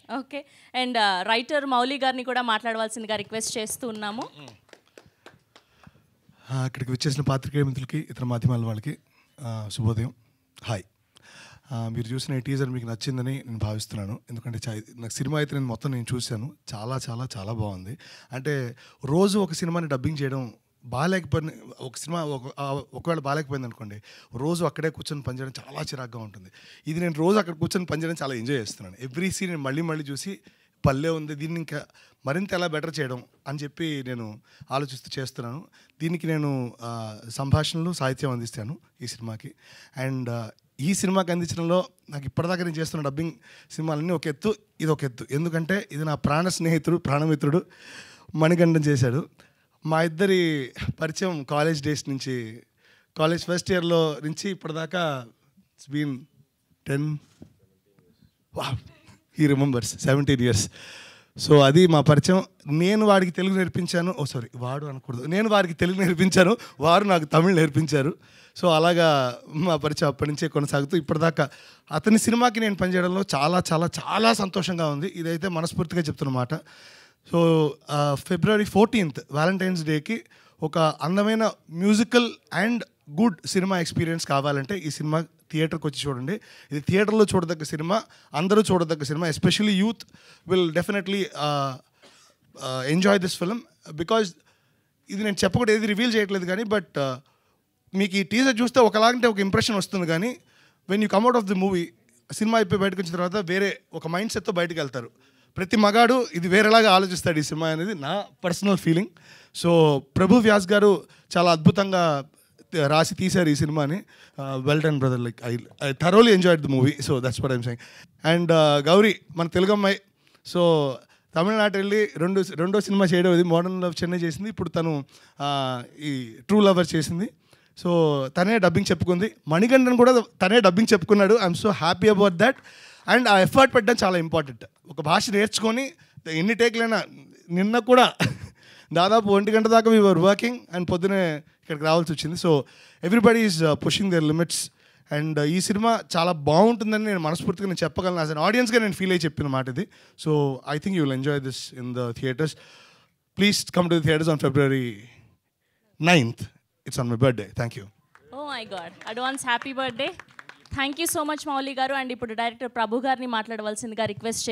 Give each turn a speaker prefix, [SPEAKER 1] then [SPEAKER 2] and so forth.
[SPEAKER 1] Okay. And writer Mouli గారిని కూడా మాట్లాడవలసిందిగా రిక్వెస్ట్ చేస్తూ ఉన్నాము.
[SPEAKER 2] ఇక్కడికి వచ్చేసిన పాత్రికేయ మిత్రులకి, ఇతర మాధ్యమాల వాళ్ళకి శుభోదయం. హాయ్. మీరు చూసిన ఈ టీజర్ మీకు నచ్చిందని నేను భావిస్తున్నాను. ఎందుకంటే నాకు సినిమా అయితే నేను చూశాను. చాలా చాలా చాలా బాగుంది. అంటే రోజు ఒక సినిమాని డబ్బింగ్ చేయడం బాగాలేకపోయిన ఒక సినిమా ఒకవేళ బాగాలేకపోయింది అనుకోండి, రోజు అక్కడే కూర్చొని పనిచేయడం చాలా చిరాగ్గా ఉంటుంది. ఇది నేను రోజు అక్కడ కూర్చొని పనిచేయడం చాలా ఎంజాయ్ చేస్తున్నాను. ఎవ్రీ సీన్ నేను మళ్ళీ చూసి పల్లె ఉంది, దీన్ని ఇంకా మరింత ఎలా బెటర్ చేయడం అని చెప్పి నేను ఆలోచిస్తూ చేస్తున్నాను. దీనికి నేను సంభాషణలు, సాహిత్యం అందిస్తాను ఈ సినిమాకి. అండ్ ఈ సినిమాకి అందించడంలో నాకు ఇప్పటిదాకా నేను చేస్తున్న డబ్బింగ్ సినిమాలన్నీ ఒక ఎత్తు, ఇది ఒక ఎత్తు. ఎందుకంటే ఇది నా ప్రాణ స్నేహితుడు, ప్రాణమిత్రుడు మణికంఠన్ చేశాడు. మా ఇద్దరి పరిచయం కాలేజ్ డేస్ నుంచి, కాలేజ్ ఫస్ట్ ఇయర్లో నుంచి ఇప్పటిదాకా it's been 10 he remembers 17 years. So అది మా పరిచయం. నేను వాడికి తెలుగు నేర్పించాను, వాడు అనకూడదు, నేను వారికి తెలుగు నేర్పించాను, వారు నాకు తమిళ్ నేర్పించారు. సో అలాగా మా పరిచయం అప్పటి నుంచే కొనసాగుతూ ఇప్పటిదాకా అతని సినిమాకి నేను పనిచేయడంలో చాలా చాలా చాలా సంతోషంగా ఉంది. ఇదైతే మనస్ఫూర్తిగా చెప్తున్నమాట. సో February 14th వ్యాలంటైన్స్ డేకి ఒక అందమైన musical and good cinema experience కావాలంటే ఈ సినిమా థియేటర్కి వచ్చి చూడండి. ఇది థియేటర్లో చూడదగ్గ సినిమా, అందరూ చూడదగ్గ cinema. Especially youth will definitely enjoy this film. Because ఇది నేను చెప్పకూడదు, ఏది రివీల్ చేయట్లేదు కానీ, బట్ మీకు ఈ టీజర్ చూస్తే ఒకలాంటి ఒక ఇంప్రెషన్ వస్తుంది. కానీ when you come out of the movie, cinema అయిపోయి బయటకు వచ్చిన తర్వాత వేరే ఒక మైండ్ సెట్తో బయటకు వెళ్తారు. ప్రతి మగాడు ఇది వేరేలాగా ఆలోచిస్తాడు ఈ సినిమా అనేది నా పర్సనల్ ఫీలింగ్. సో ప్రభు వ్యాస్ గారు చాలా అద్భుతంగా రాసి తీశారు ఈ సినిమాని. Well done brother, like I thoroughly enjoyed the movie. So that's what I'm saying. And Gauri మన తెలుగు అమ్మాయి. సో తమిళనాడు వెళ్ళి రెండో సినిమా చేయడం, ఇది మోడర్న్ లవ్ చెన్నై చేసింది. ఇప్పుడు తను ఈ ట్రూ లవర్ చేసింది. సో తనే డబ్బింగ్ చెప్పుకుంది. మణికంఠన్ కూడా తనే డబ్బింగ్ చెప్పుకున్నాడు. I'm so happy about that. And ఆ ఎఫర్ట్ పెట్టడం చాలా ఇంపార్టెంట్. ఒక భాష నేర్చుకొని ఎన్ని టేక్లైనా, నిన్న కూడా దాదాపు 1 గంట దాకా వీ వర్ వర్కింగ్ అండ్ పొద్దునే ఇక్కడికి రావాల్సి వచ్చింది. So everybody is pushing their limits. And ఈ సినిమా చాలా బాగుంటుందని నేను మనస్ఫూర్తిగా నేను చెప్పగలను. యాజ్ అన్ ఆడియన్స్గా నేను ఫీల్ అయ్యి చెప్పిన మాట ఇది. So I think you will enjoy this in the theatres. Please come to the theatres on February 9th. It's on my birthday. Thank you.
[SPEAKER 1] Oh my God, advance happy birthday. Thank you so much Mouli గారు. And ఇప్పుడు director ప్రభు గారిని మాట్లాడవలసిందిగా request